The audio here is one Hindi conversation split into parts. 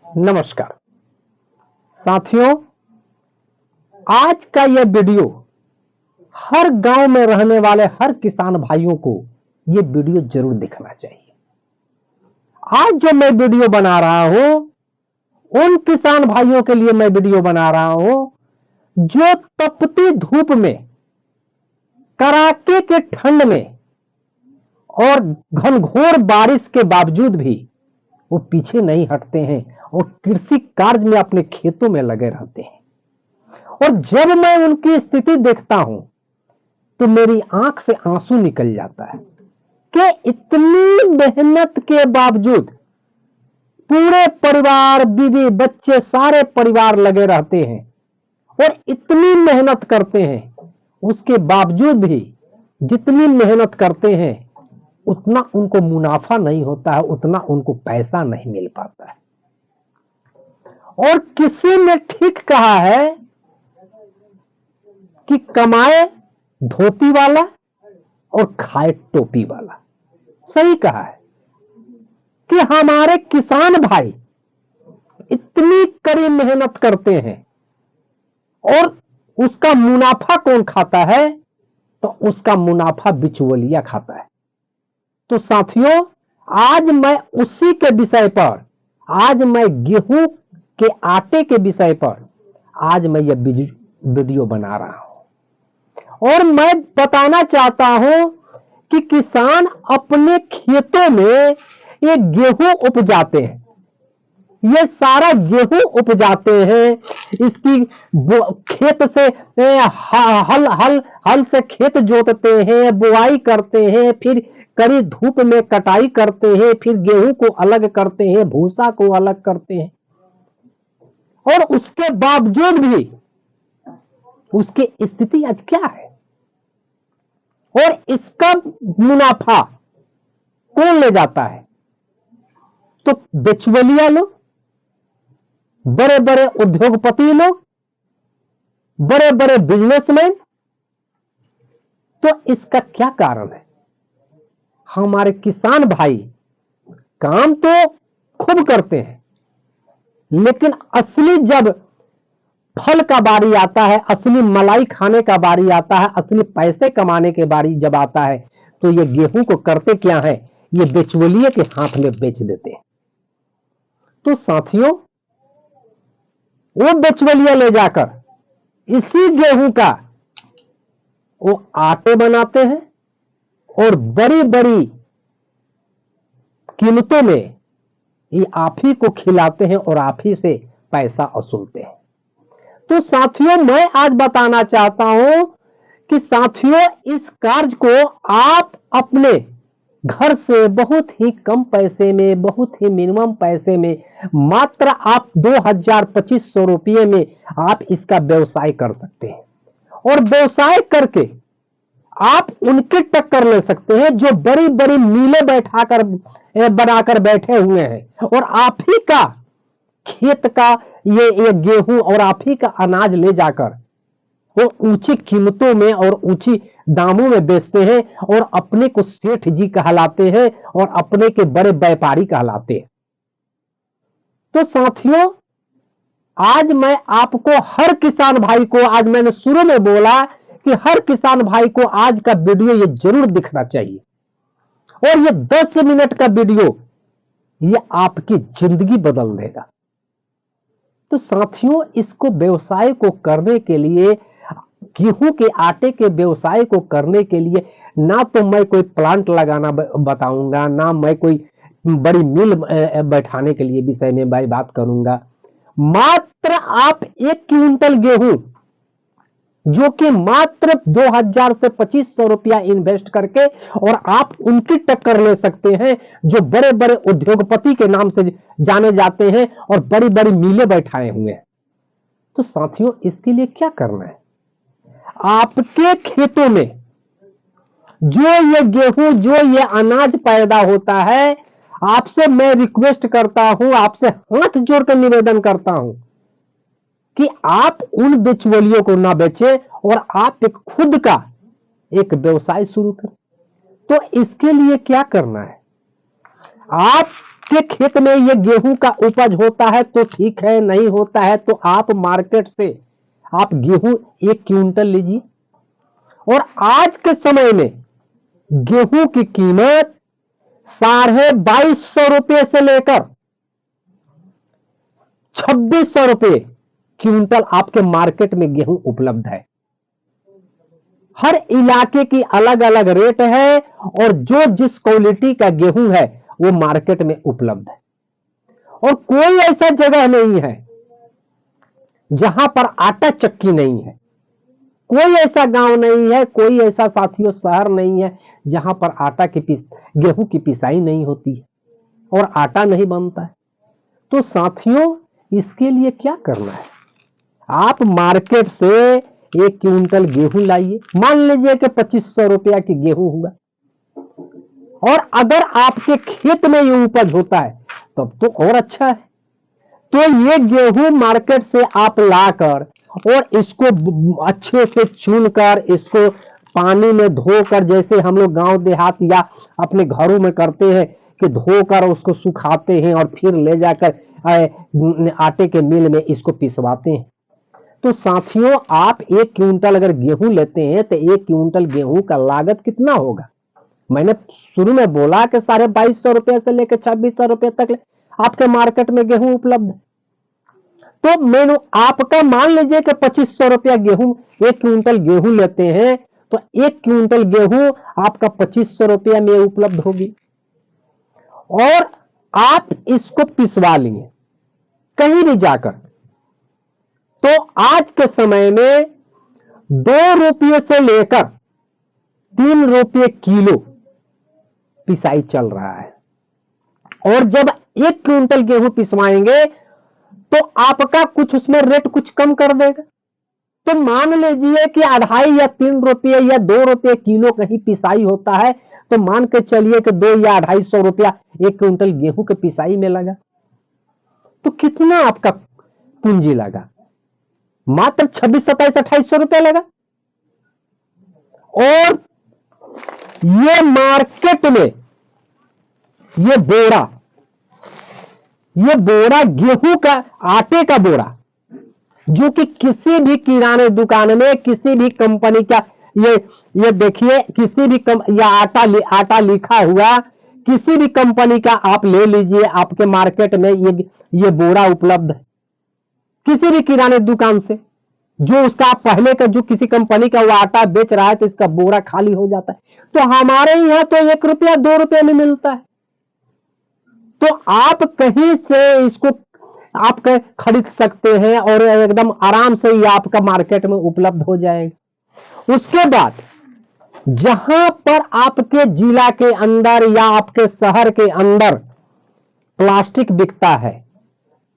नमस्कार साथियों, आज का यह वीडियो हर गांव में रहने वाले हर किसान भाइयों को यह वीडियो जरूर देखना चाहिए। आज जो मैं वीडियो बना रहा हूं उन किसान भाइयों के लिए मैं वीडियो बना रहा हूं जो तपती धूप में, कड़ाके के ठंड में और घनघोर बारिश के बावजूद भी वो पीछे नहीं हटते हैं और कृषि कार्य में अपने खेतों में लगे रहते हैं। और जब मैं उनकी स्थिति देखता हूं तो मेरी आंख से आंसू निकल जाता है कि इतनी मेहनत के बावजूद पूरे परिवार, बीवी बच्चे, सारे परिवार लगे रहते हैं और इतनी मेहनत करते हैं, उसके बावजूद भी जितनी मेहनत करते हैं उतना उनको मुनाफा नहीं होता है, उतना उनको पैसा नहीं मिल पाता है। और किसी ने ठीक कहा है कि कमाए धोती वाला और खाए टोपी वाला। सही कहा है कि हमारे किसान भाई इतनी कड़ी मेहनत करते हैं और उसका मुनाफा कौन खाता है? तो उसका मुनाफा बिचौलिया खाता है। तो साथियों, आज मैं उसी के विषय पर, आज मैं गेहूं के आटे के विषय पर आज मैं यह वीडियो बना रहा हूं। और मैं बताना चाहता हूं कि किसान अपने खेतों में ये गेहूं उपजाते हैं, ये सारा गेहूं उपजाते हैं, इसकी खेत से हल से खेत जोतते हैं, बुआई करते हैं, फिर कड़ी धूप में कटाई करते हैं, फिर गेहूं को अलग करते हैं, भूसा को अलग करते हैं। और उसके बावजूद भी उसकी स्थिति आज क्या है? और इसका मुनाफा कौन ले जाता है? तो बिचौलिया लोग, बड़े बड़े उद्योगपति लोग, बड़े बड़े बिजनेसमैन। तो इसका क्या कारण है? हमारे किसान भाई काम तो खूब करते हैं, लेकिन असली जब फल का बारी आता है, असली मलाई खाने का बारी आता है, असली पैसे कमाने के बारी जब आता है, तो ये गेहूं को करते क्या है? ये बिचौलिए के हाथ में बेच देते हैं। तो साथियों, वो बिचौलिया ले जाकर इसी गेहूं का वो आटे बनाते हैं और बड़ी बड़ी कीमतों में ये आप ही को खिलाते हैं और आप ही से पैसा वसूलते हैं। तो साथियों, मैं आज बताना चाहता हूं कि साथियों, इस कार्य को आप अपने घर से बहुत ही कम पैसे में, बहुत ही मिनिमम पैसे में, मात्र आप 2000-2500 रुपये में आप इसका व्यवसाय कर सकते हैं। और व्यवसाय करके आप उनके टक्कर ले सकते हैं जो बड़ी बड़ी मिलें बैठाकर बनाकर बैठे हुए हैं, और आप ही का खेत का ये गेहूं और आप ही का अनाज ले जाकर वो ऊंची कीमतों में और ऊंची दामों में बेचते हैं और अपने को सेठ जी कहलाते हैं और अपने के बड़े व्यापारी कहलाते हैं। तो साथियों, आज मैं आपको, हर किसान भाई को, आज मैंने शुरू में बोला कि हर किसान भाई को आज का वीडियो ये जरूर दिखना चाहिए। और ये 10 मिनट का वीडियो ये आपकी जिंदगी बदल देगा। तो साथियों, इसको व्यवसाय को करने के लिए, गेहूं के आटे के व्यवसाय को करने के लिए ना तो मैं कोई प्लांट लगाना बताऊंगा, ना मैं कोई बड़ी मिल बैठाने के लिए विषय में मैं बात करूंगा। मात्र आप 1 क्विंटल गेहूं जो कि मात्र 2000 से 2500 रुपया इन्वेस्ट करके, और आप उनकी टक्कर ले सकते हैं जो बड़े बड़े उद्योगपति के नाम से जाने जाते हैं और बड़ी बड़ी मिलें बैठाए हुए हैं। तो साथियों, इसके लिए क्या करना है? आपके खेतों में जो ये गेहूं, जो ये अनाज पैदा होता है, आपसे मैं रिक्वेस्ट करता हूं, आपसे हाथ जोड़कर निवेदन करता हूं कि आप उन बिचौलियों को ना बेचें और आप एक खुद का एक व्यवसाय शुरू करें। तो इसके लिए क्या करना है? आप आपके खेत में ये गेहूं का उपज होता है तो ठीक है, नहीं होता है तो आप मार्केट से आप गेहूं 1 क्विंटल लीजिए। और आज के समय में गेहूं की कीमत 2250 से लेकर 2600 रुपए क्विंटल आपके मार्केट में गेहूं उपलब्ध है। हर इलाके की अलग अलग रेट है और जो जिस क्वालिटी का गेहूं है वो मार्केट में उपलब्ध है। और कोई ऐसा जगह नहीं है जहां पर आटा चक्की नहीं है, कोई ऐसा गांव नहीं है, कोई ऐसा साथियों शहर नहीं है जहां पर गेहूं की पिसाई नहीं होती है और आटा नहीं बनता है। तो साथियों इसके लिए क्या करना है, आप मार्केट से 1 क्विंटल गेहूं लाइए। मान लीजिए कि 2500 रुपया की गेहूं हुआ, और अगर आपके खेत में ये उपज होता है तब तो और अच्छा है। तो ये गेहूं मार्केट से आप लाकर और इसको अच्छे से चुनकर, इसको पानी में धोकर, जैसे हम लोग गांव देहात या अपने घरों में करते हैं कि धोकर उसको सुखाते हैं और फिर ले जाकर आटे के मिल में इसको पिसवाते हैं। तो साथियों आप 1 क्विंटल अगर गेहूं लेते हैं तो 1 क्विंटल गेहूं का लागत कितना होगा? मैंने शुरू में बोला कि 2250 रुपए से लेकर 2600 रुपए तक आपके मार्केट में गेहूं उपलब्ध है। तो मैंने आपका मान लीजिए कि 2500 रुपया गेहूं, 1 क्विंटल गेहूं लेते हैं तो 1 क्विंटल गेहूं आपका 2500 रुपया में उपलब्ध होगी। और आप इसको पिसवा लिए कहीं भी जाकर, तो आज के समय में 2 रुपये से लेकर 3 रुपये किलो पिसाई चल रहा है। और जब 1 क्विंटल गेहूं पिसवाएंगे तो आपका कुछ उसमें रेट कुछ कम कर देगा। तो मान लीजिए कि 2.5 या 3 रुपये या 2 रुपये किलो कहीं पिसाई होता है, तो मान के चलिए कि 2 या 250 रुपया 1 क्विंटल गेहूं के पिसाई में लगा, तो कितना आपका पूंजी लगा? मात्र 26, 27, 2800 रुपया लगा। और ये मार्केट में ये बोरा गेहूं का, आटे का बोरा, जो कि किसी भी किराने दुकान में किसी भी कंपनी का, ये देखिए किसी भी या आटा लिखा हुआ किसी भी कंपनी का आप ले लीजिए, आपके मार्केट में ये बोरा उपलब्ध है किसी भी किराने दुकान से। जो उसका पहले का जो किसी कंपनी का वो आटा बेच रहा है तो इसका बोरा खाली हो जाता है। तो हमारे यहां तो 1 रुपया 2 रुपये में मिलता है। तो आप कहीं से इसको आप खरीद सकते हैं और एकदम आराम से ही आपका मार्केट में उपलब्ध हो जाएगा। उसके बाद जहां पर आपके जिला के अंदर या आपके शहर के अंदर प्लास्टिक बिकता है,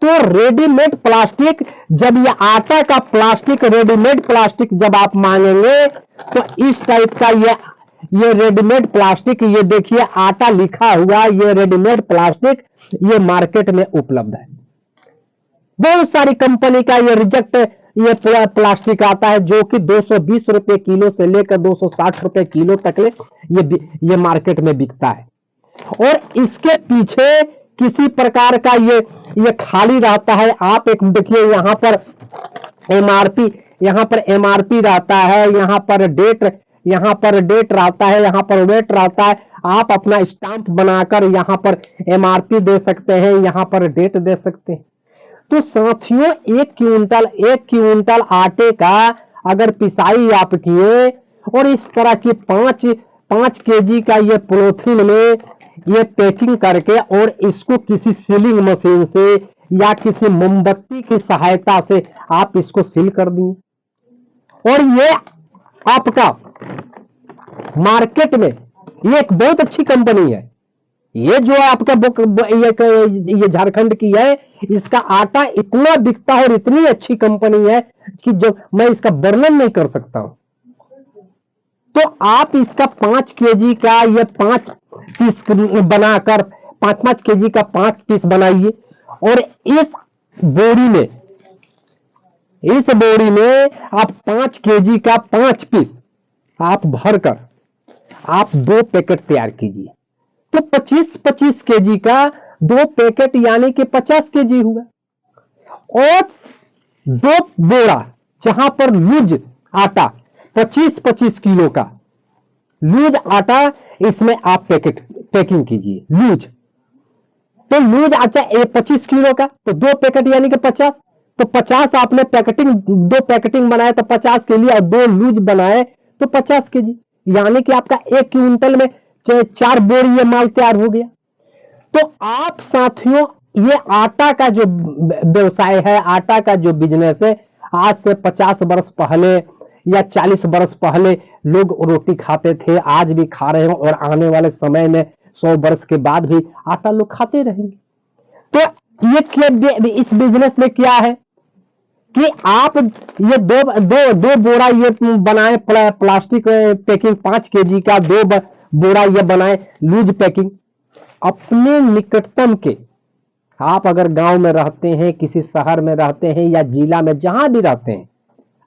तो रेडीमेड प्लास्टिक, जब ये आटा का प्लास्टिक, रेडीमेड प्लास्टिक जब आप मांगेंगे तो इस टाइप का ये रेडीमेड प्लास्टिक, ये देखिए आटा लिखा हुआ, ये रेडीमेड प्लास्टिक ये मार्केट में उपलब्ध है। बहुत सारी कंपनी का ये रिजेक्ट ये प्लास्टिक आता है जो कि 220 रुपए किलो से लेकर 260 रुपए किलो तक ये मार्केट में बिकता है। और इसके पीछे किसी प्रकार का ये खाली रहता है। आप एक देखिए यहां पर एमआरपी रहता है, यहां पर डेट रहता है, यहां पर वेट रहता है। आप अपना स्टाम्प बनाकर यहां पर एमआरपी दे सकते हैं, यहां पर डेट दे सकते हैं। तो साथियों 1 क्विंटल आटे का अगर पिसाई आप किए और इस तरह की 5 केजी का ये पॉलीथिन में ये पैकिंग करके और इसको किसी सीलिंग मशीन से या किसी मोमबत्ती की सहायता से आप इसको सील कर दिए, और ये आपका मार्केट में ये एक बहुत अच्छी कंपनी है। ये जो आपका ये झारखंड की है, इसका आटा इतना बिकता है और इतनी अच्छी कंपनी है कि जो मैं इसका वर्णन नहीं कर सकता हूं। तो आप इसका 5 केजी का ये 5 पीस बनाकर 5 केजी का 5 पीस बनाइए, और इस बोरी में आप 5 केजी का 5 पीस आप भरकर आप 2 पैकेट तैयार कीजिए। तो 25 केजी का 2 पैकेट यानी कि 50 केजी हुआ, और 2 बोरा जहां पर लूज आटा 25-25 किलो का लूज आटा, इसमें आप पैकिंग कीजिए लूज। तो लूज आटा 25 किलो का, तो 2 पैकेट यानी कि 50, तो 50 आपने पैकेटिंग 2 पैकेटिंग बनाए तो 50 के लिए, और 2 लूज बनाए तो 50 केजी, यानी कि आपका 1 क्विंटल में 4 बोरी ये माल तैयार हो गया। तो आप साथियों, ये आटा का जो व्यवसाय है, आटा का जो बिजनेस है, आज से 50 वर्ष पहले या 40 वर्ष पहले लोग रोटी खाते थे, आज भी खा रहे हैं, और आने वाले समय में 100 वर्ष के बाद भी आटा लोग खाते रहेंगे। तो ये इस बिजनेस में क्या है कि आप ये दो बोरा ये बनाए प्लास्टिक पैकिंग 5 केजी का, 2 बोरा ये बनाए लूज पैकिंग। अपने निकटतम के, आप अगर गांव में रहते हैं, किसी शहर में रहते हैं, या जिला में जहां भी रहते हैं,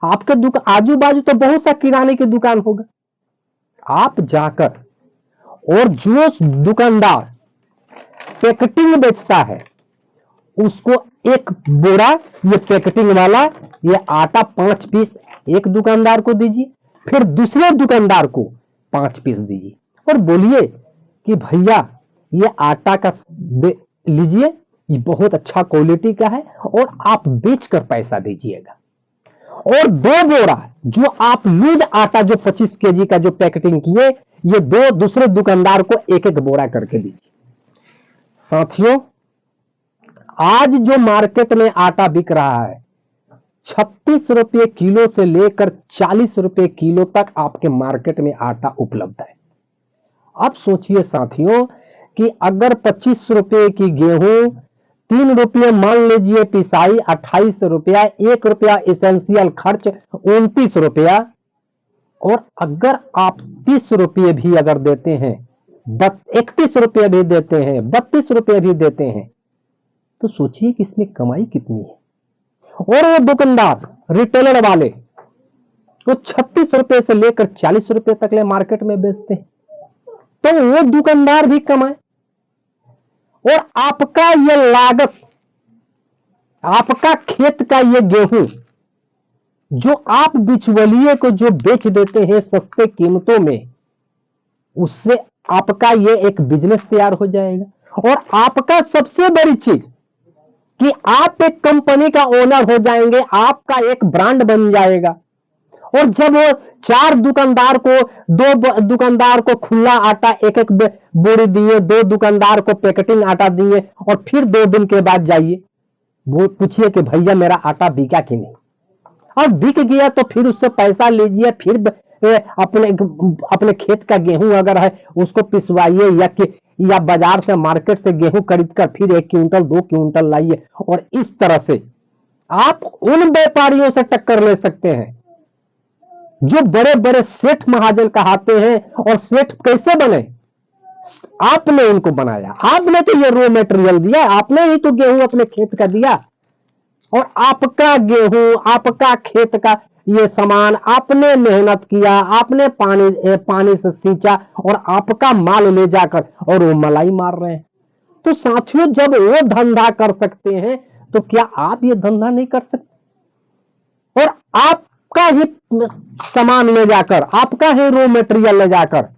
आपके आजू बाजू तो बहुत सा किराने की दुकान होगा। आप जाकर, और जो दुकानदार पैकेटिंग बेचता है उसको एक बोरा ये पैकेटिंग वाला ये आटा 5 पीस एक दुकानदार को दीजिए, फिर दूसरे दुकानदार को 5 पीस दीजिए, और बोलिए कि भैया ये आटा का लीजिए, ये बहुत अच्छा क्वालिटी का है, और आप बेचकर पैसा दीजिएगा। और 2 बोरा जो आप लूज आटा जो 25 केजी का जो पैकेटिंग किए, ये 2 दूसरे दुकानदार को एक एक बोरा करके दीजिए। साथियों, आज जो मार्केट में आटा बिक रहा है 36 रुपये किलो से लेकर 40 रुपये किलो तक आपके मार्केट में आटा उपलब्ध है। अब सोचिए साथियों कि अगर 25 रुपये की गेहूं 3 रुपये मान लीजिए पिसाई 28 रुपया, 1 रुपया एसेंशियल खर्च 29 रुपया, और अगर आप 30 रुपये भी अगर देते हैं, 31 रुपये भी देते हैं, 32 रुपये भी देते हैं, तो सोचिए कि इसमें कमाई कितनी है। और वो दुकानदार रिटेलर वाले वो 36 रुपये से लेकर 40 रुपये तक ले मार्केट में बेचते हैं, तो वो दुकानदार भी कमाए, और आपका ये लागत, आपका खेत का ये गेहूं जो आप बिचौलिए को जो बेच देते हैं सस्ते कीमतों में, उससे आपका ये एक बिजनेस तैयार हो जाएगा। और आपका सबसे बड़ी चीज कि आप एक कंपनी का ओनर हो जाएंगे, आपका एक ब्रांड बन जाएगा। और जब वो 4 दुकानदार को, 2 दुकानदार को खुला आटा एक एक बोरी दिए, 2 दुकानदार को पैकेटिंग आटा दिए, और फिर 2 दिन के बाद जाइए वो पूछिए कि भैया मेरा आटा बिका कि नहीं, और बिक गया तो फिर उससे पैसा लीजिए, फिर अपने खेत का गेहूं अगर है उसको पिसवाइए, या बाजार से मार्केट से गेहूं खरीद कर फिर 1 क्विंटल 2 क्विंटल लाइए, और इस तरह से आप उन व्यापारियों से टक्कर ले सकते हैं जो बड़े बड़े सेठ महाजन कहते हैं। और सेठ कैसे बने? आपने उनको बनाया, आपने तो ये रॉ मटेरियल दिया, आपने ही तो गेहूं अपने खेत का दिया, और आपका गेहूं, आपका खेत का ये सामान आपने मेहनत किया, आपने पानी से सींचा, और आपका माल ले जाकर और वो मलाई मार रहे हैं। तो साथियों, जब वो धंधा कर सकते हैं तो क्या आप ये धंधा नहीं कर सकते? और आपका ही सामान ले जाकर, आपका ही रॉ मटेरियल ले जाकर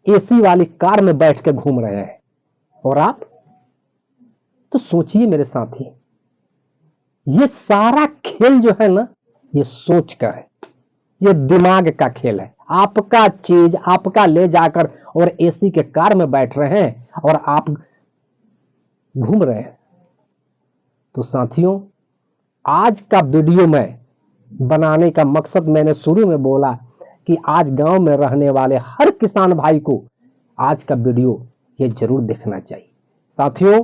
एसी वाली कार में बैठ के घूम रहे हैं, और आप तो सोचिए मेरे साथी, ये सारा खेल जो है ना, ये सोच का है, ये दिमाग का खेल है। आपका चीज आपका ले जाकर और एसी के कार में बैठ रहे हैं, और आप घूम रहे हैं। तो साथियों, आज का वीडियो में बनाने का मकसद मैंने शुरू में बोला कि आज गांव में रहने वाले हर किसान भाई को आज का वीडियो ये जरूर देखना चाहिए। साथियों,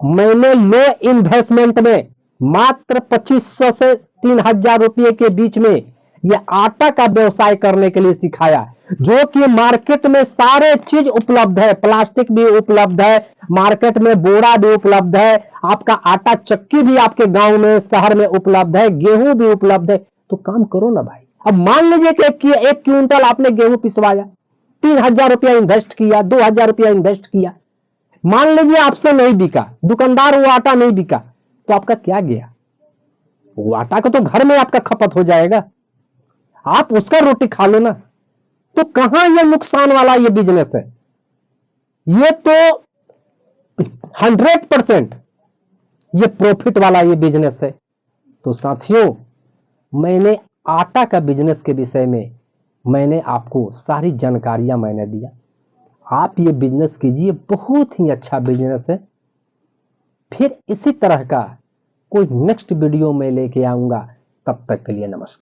मैंने लो इन्वेस्टमेंट में मात्र 2500 से 3000 रुपये के बीच में ये आटा का व्यवसाय करने के लिए सिखाया, जो कि मार्केट में सारे चीज उपलब्ध है, प्लास्टिक भी उपलब्ध है, मार्केट में बोरा भी उपलब्ध है, आपका आटा चक्की भी आपके गांव में शहर में उपलब्ध है, गेहूं भी उपलब्ध है। तो काम करो ना भाई। अब मान लीजिए कि 1 क्विंटल आपने गेहूं पिसवाया, 3000 रुपया इन्वेस्ट किया, 2000 रुपया इन्वेस्ट किया, मान लीजिए आपसे नहीं बिका, दुकानदार वो आटा नहीं बिका, तो आपका क्या गया? वो आटा का तो घर में आपका खपत हो जाएगा, आप उसका रोटी खा लो ना। तो कहां ये नुकसान वाला ये बिजनेस है? ये तो 100% ये प्रॉफिट वाला ये बिजनेस है। तो साथियों, मैंने आटा का बिजनेस के विषय में मैंने आपको सारी जानकारियां मैंने दिया। आप ये बिजनेस कीजिए, बहुत ही अच्छा बिजनेस है। फिर इसी तरह का कोई नेक्स्ट वीडियो में लेके आऊंगा। तब तक के लिए नमस्कार।